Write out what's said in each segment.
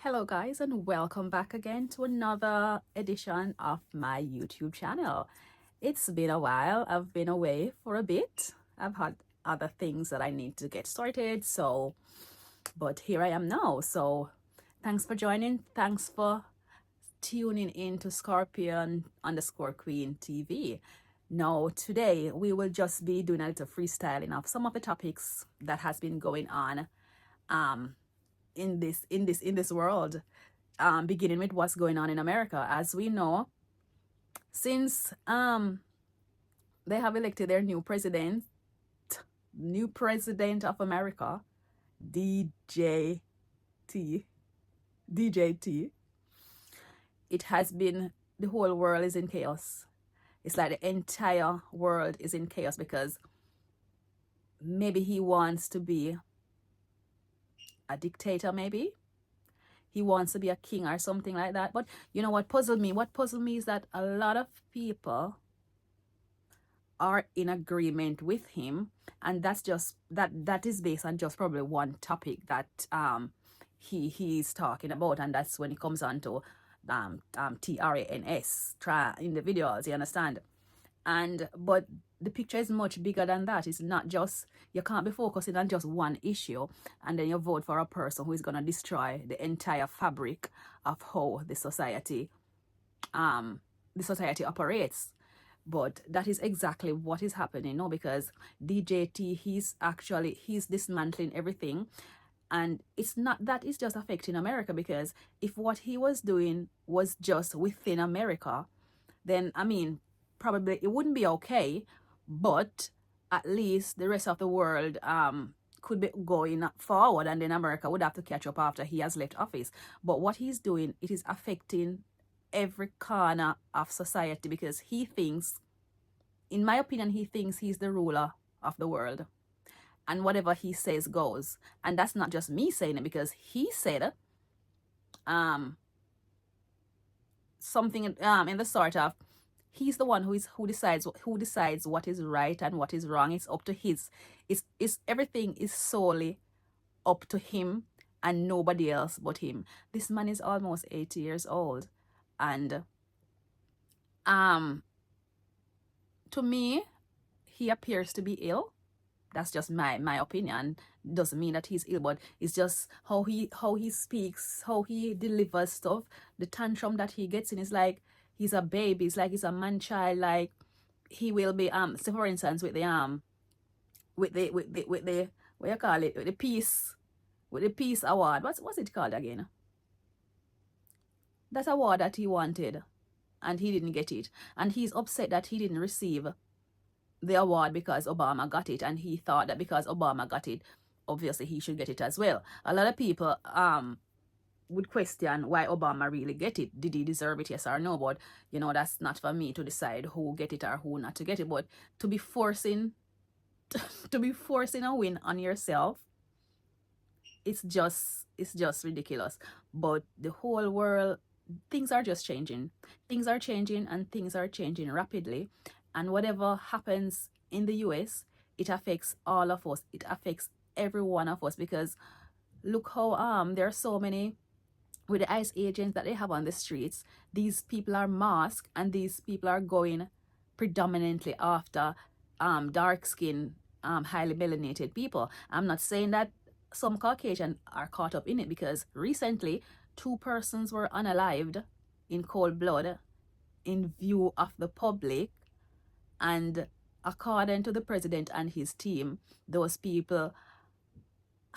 Hello guys, and welcome back again to another edition of my YouTube channel. It's been a while. I've been away for a bit. I've had other things that I need to get sorted, but here I am now. So thanks for joining. Thanks for tuning in to Scorpion_Queen TV. Now today we will just be doing a little freestyling of some of the topics that has been going on in this world, beginning with what's going on in America. As we know, since they have elected their new president of America, DJT, DJT, it has been, the whole world is in chaos. It's like the entire world is in chaos because maybe he wants to be a dictator, maybe he wants to be a king or something like that. But you know what puzzled me? What puzzled me is that a lot of people are in agreement with him, and that's just that is based on just probably one topic that he's talking about, and that's when it comes on to TRANS, individuals, you understand? But the picture is much bigger than that. It's not just, you can't be focusing on just one issue and then you vote for a person who is going to destroy the entire fabric of how the society operates. But that is exactly what is happening now, because DJT, he's dismantling everything. And it's not that it's just affecting America, because if what he was doing was just within America, then I mean, probably it wouldn't be okay, but at least the rest of the world could be going forward, and then America would have to catch up after he has left office. But what he's doing, it is affecting every corner of society, because he thinks, in my opinion, he thinks he's the ruler of the world, and whatever he says goes. And that's not just me saying it, because he said something in the sort of, he's the one who decides what is right and what is wrong. It's up to it's everything is solely up to him and nobody else but him. This man is almost 80 years old, and to me, he appears to be ill. That's just my opinion. Doesn't mean that he's ill, but it's just how he speaks, how he delivers stuff. The tantrum that he gets in is like he's a baby. It's like he's a man child. Like he will be say for instance with the what you call it, with the peace award. What's it called again? That award that he wanted and he didn't get it, and he's upset that he didn't receive the award because Obama got it, and he thought that because Obama got it, obviously he should get it as well. A lot of people would question why Obama really get it. Did he deserve it, yes or no? But you know, that's not for me to decide who get it or who not to get it. But to be forcing a win on yourself, it's just ridiculous. But the whole world, things are just changing. Things are changing, and things are changing rapidly. And whatever happens in the US, it affects all of us. It affects every one of us, because look how there are so many, with the ICE agents that they have on the streets. These people are masked, and these people are going predominantly after dark skinned, highly melanated people. I'm not saying that some Caucasian are caught up in it, because recently 2 persons were unalived in cold blood in view of the public, and according to the president and his team, those people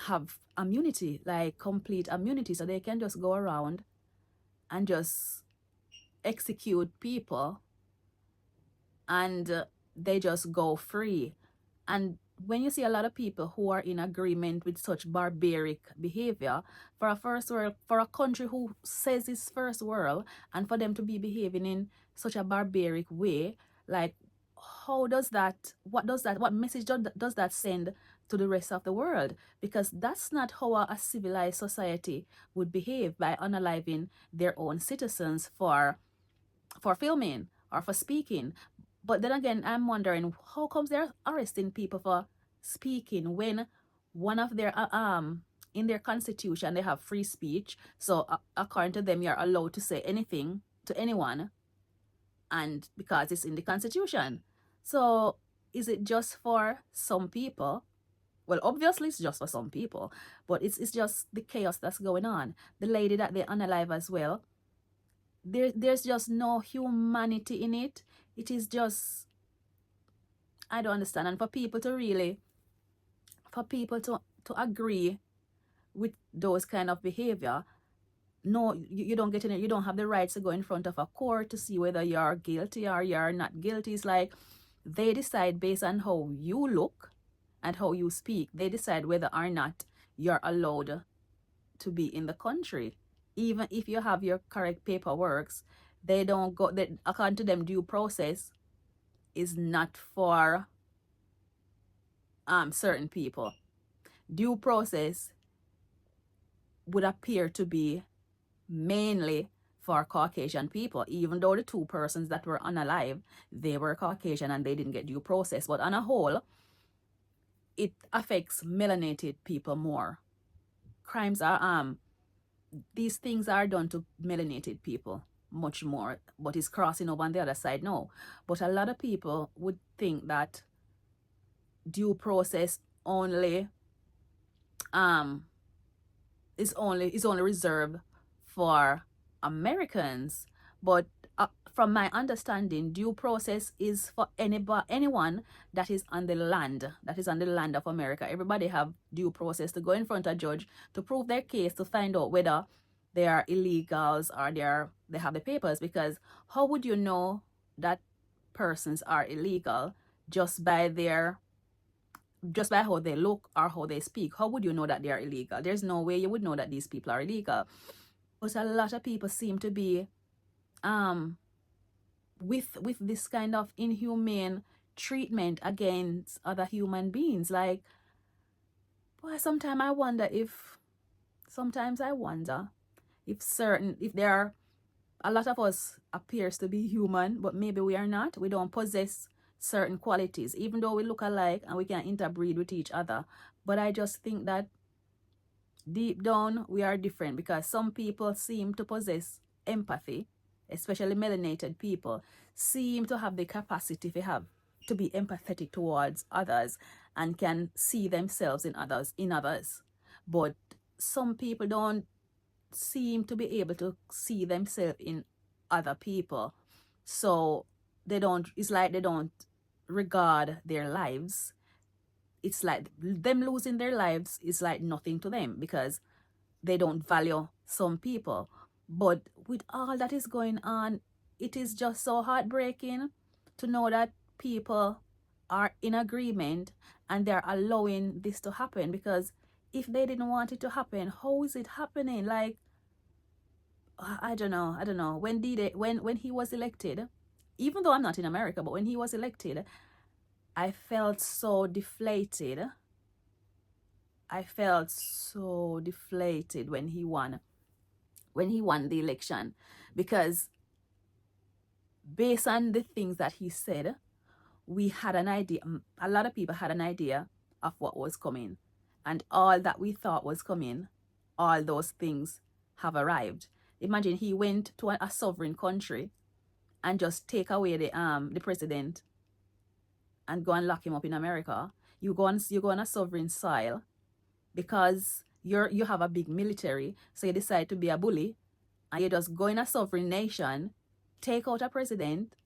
have immunity, like complete immunity, so they can just go around and just execute people, and they just go free. And when you see a lot of people who are in agreement with such barbaric behavior, for a country who says it's first world, and for them to be behaving in such a barbaric way, like what message does that send to the rest of the world? Because that's not how a civilized society would behave, by unaliving their own citizens for filming or for speaking. But then again, I'm wondering, how comes they're arresting people for speaking when one of their in their constitution, they have free speech. So according to them, you're allowed to say anything to anyone, and because it's in the constitution. So is it just for some people? Well, obviously it's just for some people, but it's just the chaos that's going on. The lady that they unalive as well, there's just no humanity in it. It is just, I don't understand. And for people to really, for people to agree with those kind of behavior, no, you don't get in it. You don't have the rights to go in front of a court to see whether you're guilty or you're not guilty. It's like they decide based on how you look and how you speak. They decide whether or not you're allowed to be in the country. Even if you have your correct paperwork, they don't go, according to them, due process is not for certain people. Due process would appear to be mainly for Caucasian people, even though the two persons that were unalive, they were Caucasian and they didn't get due process. But on a whole, it affects melanated people more. Crimes are these things are done to melanated people much more, but it's crossing over on the other side now. But a lot of people would think that due process only is only reserved for Americans. But from my understanding, due process is for anyone that is on the land, of America. Everybody have due process to go in front of a judge to prove their case, to find out whether they are illegals or they have the papers. Because how would you know that persons are illegal just by how they look or how they speak? How would you know that they are illegal? There's no way you would know that these people are illegal. But a lot of people seem to be with this kind of inhumane treatment against other human beings. Like, boy, sometimes I wonder if there are, a lot of us appears to be human, but maybe we are not. We don't possess certain qualities, even though we look alike and we can interbreed with each other. But I just think that deep down we are different, because some people seem to possess empathy, especially melanated people seem to have the capacity to be empathetic towards others and can see themselves in others. But some people don't seem to be able to see themselves in other people. So it's like they don't regard their lives. It's like them losing their lives is like nothing to them, because they don't value some people. But with all that is going on, it is just so heartbreaking to know that people are in agreement and they're allowing this to happen. Because if they didn't want it to happen, how is it happening? Like, I don't know. When he was elected, even though I'm not in America, but when he was elected, I felt so deflated. When he won the election, because based on the things that he said, we had an idea, a lot of people had an idea of what was coming, and all that we thought was coming, all those things have arrived. Imagine he went to a sovereign country and just take away the president and go and lock him up in America. You go on a sovereign soil because you have a big military, so you decide to be a bully, and you just go in a sovereign nation, take out a president,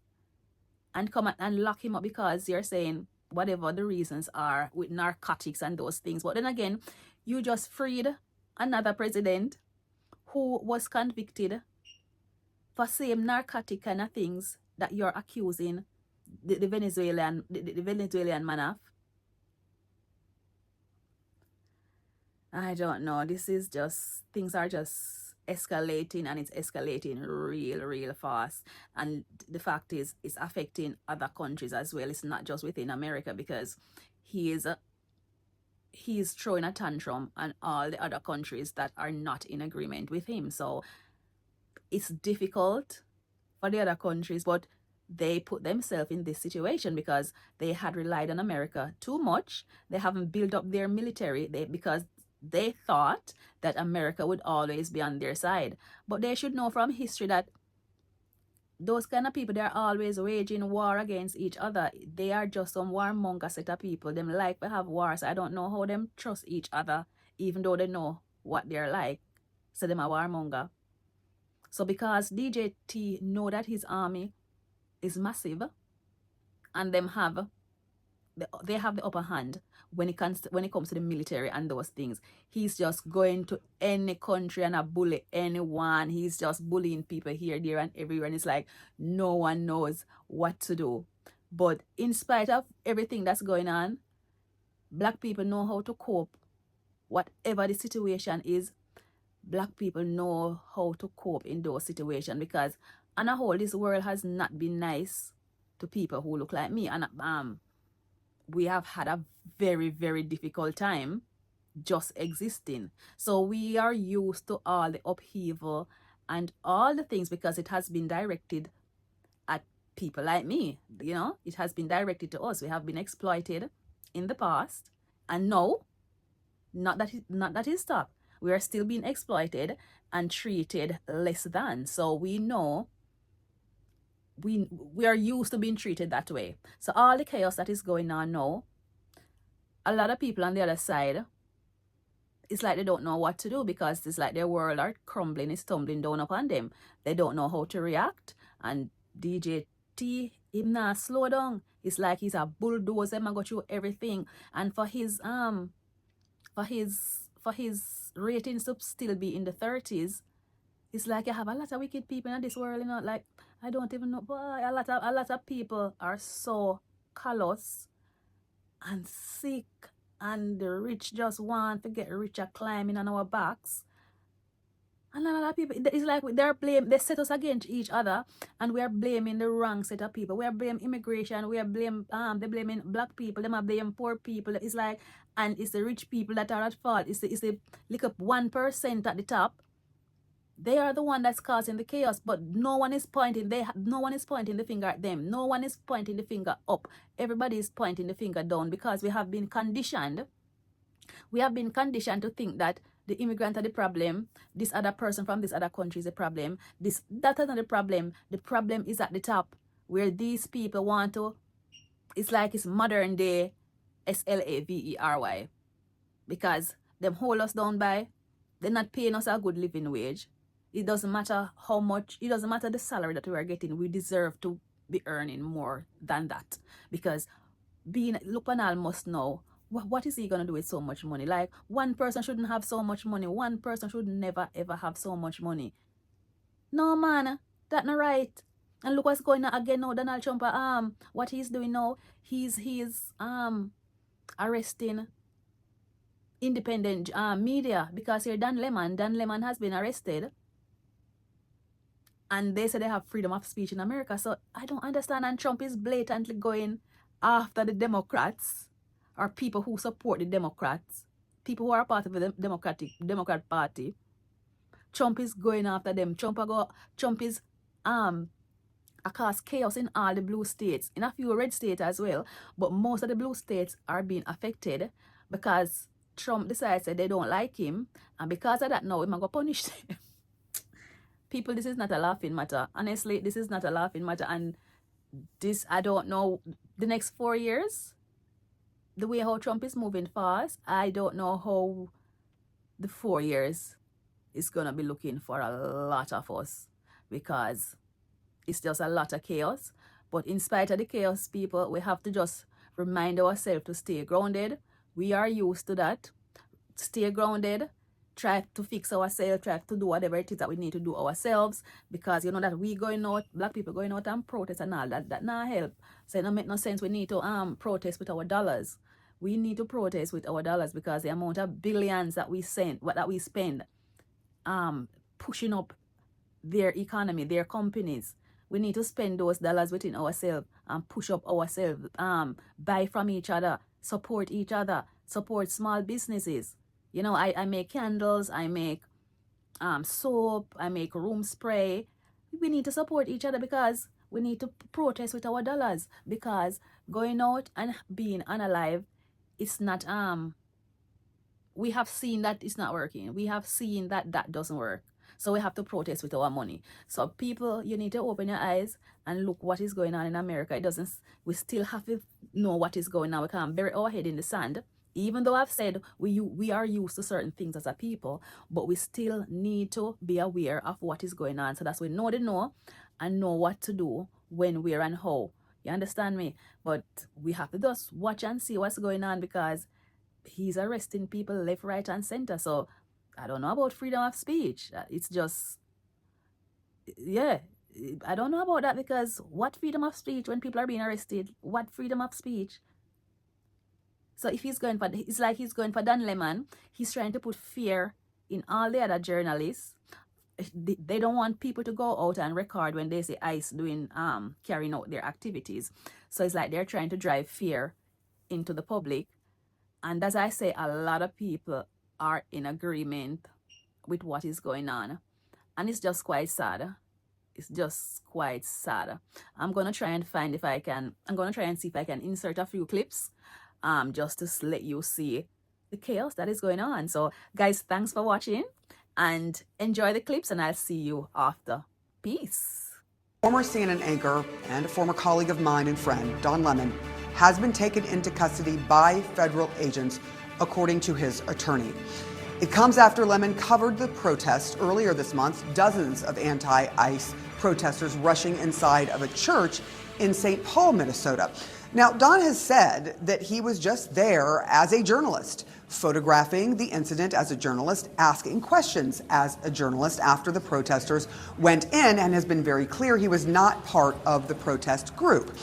and come and lock him up because you're saying whatever the reasons are with narcotics and those things. But then again, you just freed another president who was convicted for same narcotic kind of things that you're accusing the Venezuelan man of. I don't know. This is just, things are just escalating, and it's escalating real fast. And the fact is, it's affecting other countries as well. It's not just within America, because he's throwing a tantrum on all the other countries that are not in agreement with him. So it's difficult for the other countries, but they put themselves in this situation because they had relied on America too much. They haven't built up their military because They thought that America would always be on their side. But they should know from history that those kind of people, they're always waging war against each other. They are just some warmonger set of people. Them like to have wars. I don't know how them trust each other, even though they know what they're like. So them a warmonger. So because DJT know that his army is massive, and them have they have the upper hand when it comes to the military and those things. He's just going to any country and a bully anyone. He's just bullying people here, there, and everywhere. And it's like no one knows what to do. But in spite of everything that's going on, Black people know how to cope. Whatever the situation is, Black people know how to cope in those situations, because on a whole, this world has not been nice to people who look like me. And we have had a very, very difficult time just existing. So we are used to all the upheaval and all the things, because it has been directed at people like me. You know, it has been directed to us. We have been exploited in the past, and now, not that it stopped. We are still being exploited and treated less than. So we know we are used to being treated that way. So all the chaos that is going on now, a lot of people on the other side, it's like they don't know what to do, because it's like their world are crumbling, it's tumbling down upon them. They don't know how to react. And DJT, him not slow down. It's like he's a bulldozer and go through everything. And for his ratings to still be in the 30s, it's like you have a lot of wicked people in this world, you know. Like, I don't even know, but a lot of people are so callous and sick, and the rich just want to get richer, climbing on our backs. And a lot of people, it's like they set us against each other, and we are blaming the wrong set of people. We are blaming immigration, we are blaming they're blaming Black people, them are blaming poor people. It's like, and it's the rich people that are at fault. It's the like up 1% at the top. They are the one that's causing the chaos, but no one is pointing. No one is pointing the finger at them. No one is pointing the finger up. Everybody is pointing the finger down, because we have been conditioned. We have been conditioned to think that the immigrant are the problem. This other person from this other country is the problem. That is not the problem. The problem is at the top, where these people want to. It's like it's modern day slavery, because them hold us down by, they're not paying us a good living wage. It doesn't matter how much, it doesn't matter the salary that we are getting. We deserve to be earning more than that, because Lupanal must know, what is he going to do with so much money? Like, one person shouldn't have so much money. One person should never ever have so much money. No, man, that's not right. And look what's going on again now. Donald Trump, what he's doing now, he's arresting independent media, because here Dan Lemon has been arrested, and they say they have freedom of speech in America. So I don't understand. And Trump is blatantly going after the Democrats, or people who support the Democrats, people who are part of the Democrat Party. Trump is going after them. Trump is cause chaos in all the blue states, in a few red states as well. But most of the blue states are being affected, because Trump decides that they don't like him, and because of that, now we're going to punish them. People, this is not a laughing matter. Honestly, this is not a laughing matter. And this, I don't know, the next 4 years, the way how Trump is moving fast, I don't know how the 4 years is going to be looking for a lot of us, because it's just a lot of chaos. But in spite of the chaos, people, we have to just remind ourselves to stay grounded. We are used to that. Stay grounded. Try to fix ourselves. Try to do whatever it is that we need to do ourselves. Because you know that we going out, Black people going out and protest and all that not help. So it don't make no sense. We need to protest with our dollars. We need to protest with our dollars, because the amount of billions that we spend pushing up their economy, their companies. We need to spend those dollars within ourselves and push up ourselves, buy from each other, support each other, support small businesses. You know, I make candles, I make soap, I make room spray. We need to support each other, because we need to protest with our dollars, because going out and being unalive, it's not we have seen that it's not working. We have seen that that doesn't work. So we have to protest with our money. So people, you need to open your eyes and look what is going on in America. It doesn't, we still have to know what is going on. We can't bury our head in the sand. Even though I've said we are used to certain things as a people, but we still need to be aware of what is going on. So that's we know the know and know what to do, when, where, and how. You understand me? But we have to just watch and see what's going on, because he's arresting people left, right, and center. So I don't know about freedom of speech. It's just, yeah, I don't know about that, because what freedom of speech when people are being arrested? What freedom of speech? So if he's going for, it's like he's going for Don Lemon. He's trying to put fear in all the other journalists. They don't want people to go out and record when they say ICE doing carrying out their activities. So it's like they're trying to drive fear into the public. And as I say, a lot of people are in agreement with what is going on. And it's just quite sad. It's just quite sad. I'm going to try and find if I can, I'm going to try and see if I can insert a few clips just to let you see the chaos that is going on. So guys, thanks for watching and enjoy the clips, and I'll see you after. Peace. Former CNN anchor and a former colleague of mine and friend, Don Lemon, has been taken into custody by federal agents, according to his attorney. It comes after Lemon covered the protest earlier this month, dozens of anti-ICE protesters rushing inside of a church in St. Paul, Minnesota. Now, Don has said that he was just there as a journalist, photographing the incident as a journalist, asking questions as a journalist after the protesters went in, and has been very clear he was not part of the protest group.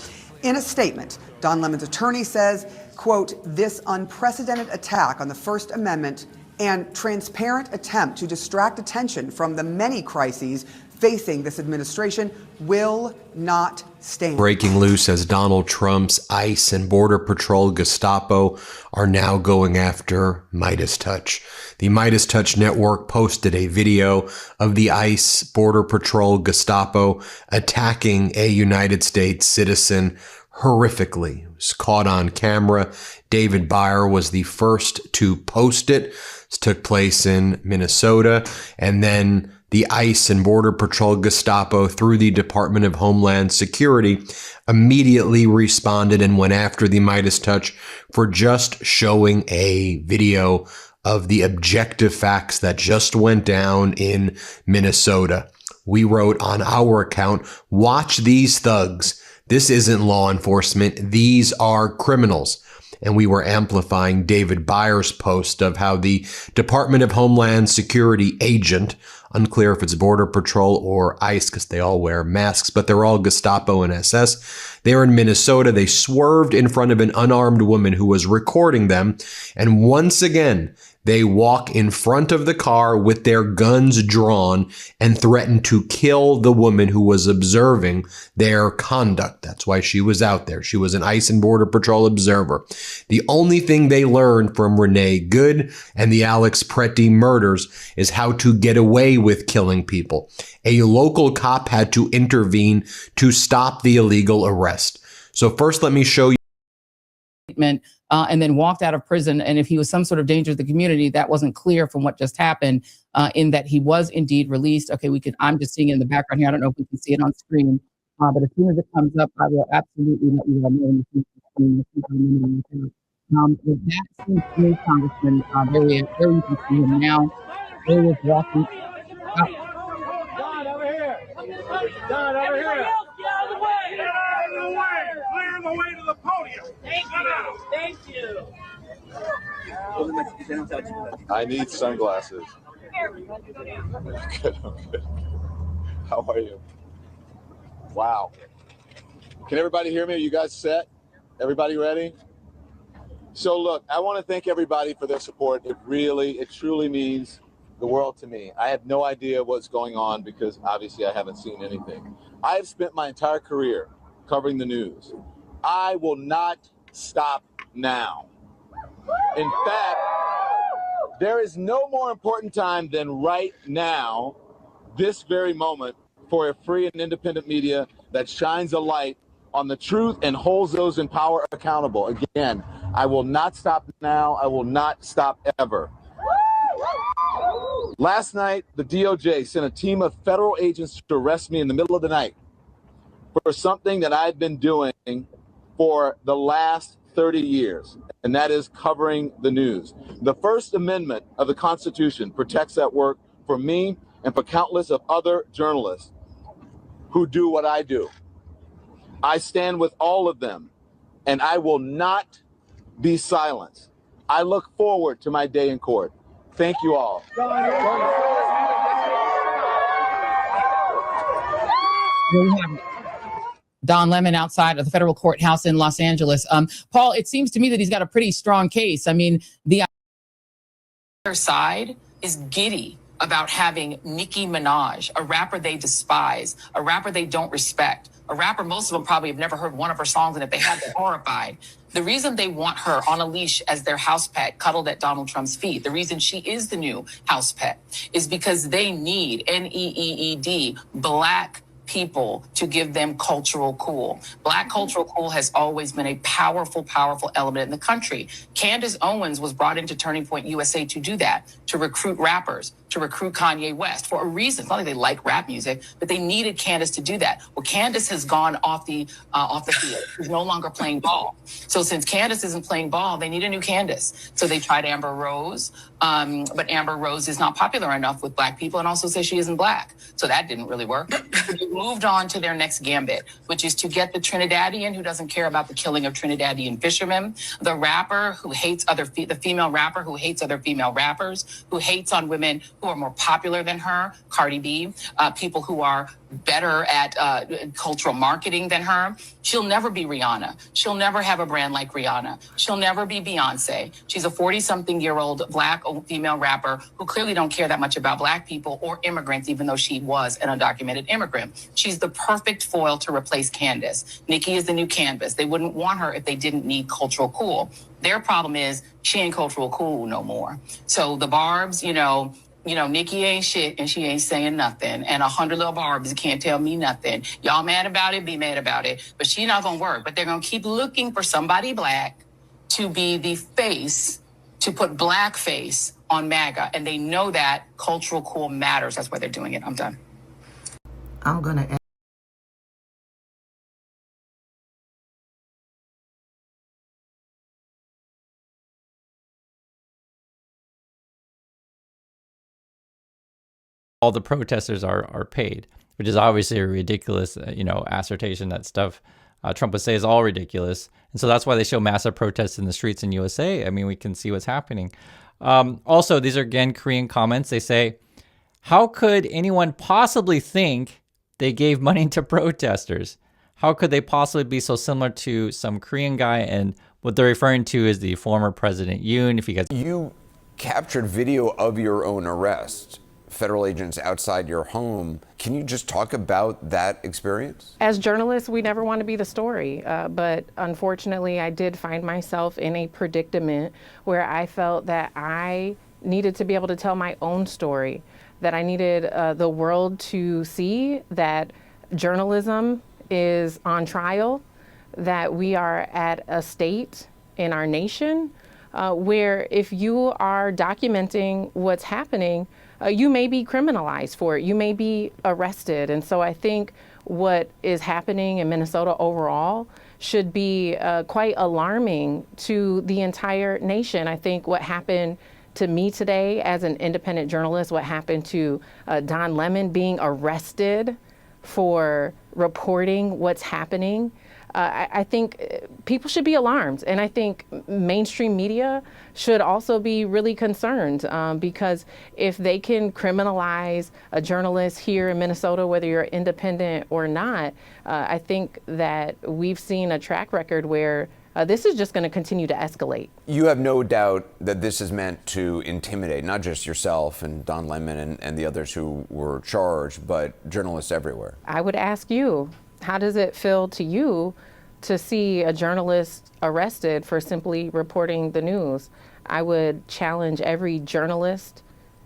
In a statement, Don Lemon's attorney says, quote, "This unprecedented attack on the First Amendment and transparent attempt to distract attention from the many crises facing this administration will not stand." Breaking loose as Donald Trump's ICE and Border Patrol Gestapo are now going after Midas Touch. The Midas Touch network posted a video of the ICE, Border Patrol, Gestapo attacking a United States citizen horrifically. It was caught on camera. David Byer was the first to post it. This took place in Minnesota, and then the ICE and Border Patrol Gestapo, through the Department of Homeland Security, immediately responded and went after the Midas Touch for just showing a video of the objective facts that just went down in Minnesota. We wrote on our account, "Watch these thugs. This isn't law enforcement. These are criminals." And we were amplifying David Byer's post of how the Department of Homeland Security agent, unclear if it's Border Patrol or ICE because they all wear masks, but they're all Gestapo and SS. They're in Minnesota. They swerved in front of an unarmed woman who was recording them. And once again, they walk in front of the car with their guns drawn and threaten to kill the woman who was observing their conduct. That's why she was out there. She was an ICE and Border Patrol observer. The only thing they learned from Renee Good and the Alex Pretty murders is how to get away with killing people. A local cop had to intervene to stop the illegal arrest. So first, let me show you. And then walked out of prison. And if he was some sort of danger to the community, that wasn't clear from what just happened, in that he was indeed released. Okay, I'm just seeing it in the background here. I don't know if we can see it on screen, but as soon as it comes up, I will absolutely let you all know. With that seems to me, Congressman, there you can see him now. There he is walking out. Don, over here. Don, over here. Get out of the way. Get out of the way. Clear the way to the podium. Thank you. Thank you. I need sunglasses. Good. How are you? Wow. Can everybody hear me? Are you guys set? Everybody ready? So look, I want to thank everybody for their support. It truly means the world to me. I have no idea what's going on because obviously I haven't seen anything. I have spent my entire career covering the news. I will not stop now. In fact, there is no more important time than right now, this very moment, for a free and independent media that shines a light on the truth and holds those in power accountable. Again, I will not stop now. I will not stop ever. Last night, the DOJ sent a team of federal agents to arrest me in the middle of the night for something that I've been doing for the last 30 years, and that is covering the news. The First Amendment of the Constitution protects that work for me and for countless of other journalists who do what I do. I stand with all of them, and I will not be silenced. I look forward to my day in court. Thank you all. Don Lemon outside of the federal courthouse in Los Angeles. Paul, it seems to me that he's got a pretty strong case. I mean, the other side is giddy about having Nicki Minaj, a rapper they despise, a rapper they don't respect, a rapper most of them probably have never heard one of her songs, and if they have, they're horrified. The reason they want her on a leash as their house pet, cuddled at Donald Trump's feet, the reason she is the new house pet is because they need, NEEED, Black people to give them cultural cool. Black cultural cool has always been a powerful, powerful element in the country. Candace Owens was brought into Turning Point USA to do that, to recruit rappers, to recruit Kanye West for a reason. It's not like they like rap music, but they needed Candace to do that. Well, Candace has gone off the field. She's no longer playing ball. So since Candace isn't playing ball, they need a new Candace. So they tried Amber Rose, but Amber Rose is not popular enough with Black people and also says she isn't Black. So that didn't really work. So they moved on to their next gambit, which is to get the Trinidadian who doesn't care about the killing of Trinidadian fishermen, the rapper who hates the female rapper who hates other female rappers, who hates on women who are more popular than her, Cardi B, people who are better at cultural marketing than her. She'll never be Rihanna. She'll never have a brand like Rihanna. She'll never be Beyonce. She's a 40-something-year-old Black female rapper who clearly don't care that much about Black people or immigrants, even though she was an undocumented immigrant. She's the perfect foil to replace Candace. Nicki is the new Canvas. They wouldn't want her if they didn't need cultural cool. Their problem is she ain't cultural cool no more. So the Barbs, Nicki ain't shit and she ain't saying nothing. And 100 little Barbies can't tell me nothing. Y'all mad about it? Be mad about it. But she not gonna work. But they're gonna keep looking for somebody Black to be the face, to put blackface on MAGA. And they know that cultural cool matters. That's why they're doing it. I'm done. I'm gonna all the protesters are paid, which is obviously a ridiculous, assertion. That stuff Trump would say is all ridiculous. And so that's why they show massive protests in the streets in USA. I mean, we can see what's happening. Also, these are, again, Korean comments. They say, how could anyone possibly think they gave money to protesters? How could they possibly be so similar to some Korean guy? And what they're referring to is the former President Yoon. If you guys... You captured video of your own arrest. Federal agents outside your home. Can you just talk about that experience? As journalists, we never want to be the story, but unfortunately, I did find myself in a predicament where I felt that I needed to be able to tell my own story, that I needed the world to see that journalism is on trial, that we are at a state in our nation where if you are documenting what's happening, you may be criminalized for it. You may be arrested. And so I think what is happening in Minnesota overall should be quite alarming to the entire nation. I think what happened to me today as an independent journalist, what happened to Don Lemon being arrested for reporting what's happening, I think people should be alarmed. And I think mainstream media should also be really concerned because if they can criminalize a journalist here in Minnesota, whether you're independent or not, I think that we've seen a track record where this is just going to continue to escalate. You have no doubt that this is meant to intimidate not just yourself and Don Lemon and the others who were charged, but journalists everywhere. I would ask you, how does it feel to you to see a journalist arrested for simply reporting the news? I would challenge every journalist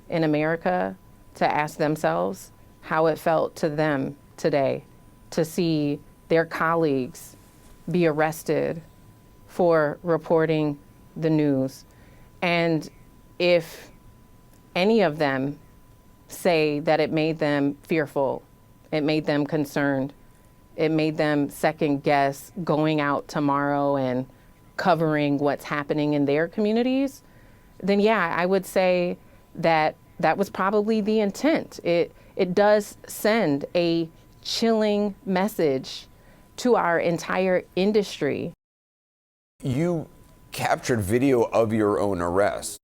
in America to ask themselves how it felt to them today to see their colleagues be arrested for reporting the news. And if any of them say that it made them fearful, it made them concerned, it made them second guess going out tomorrow and covering what's happening in their communities, then yeah, I would say that that was probably the intent. It does send a chilling message to our entire industry. You captured video of your own arrest.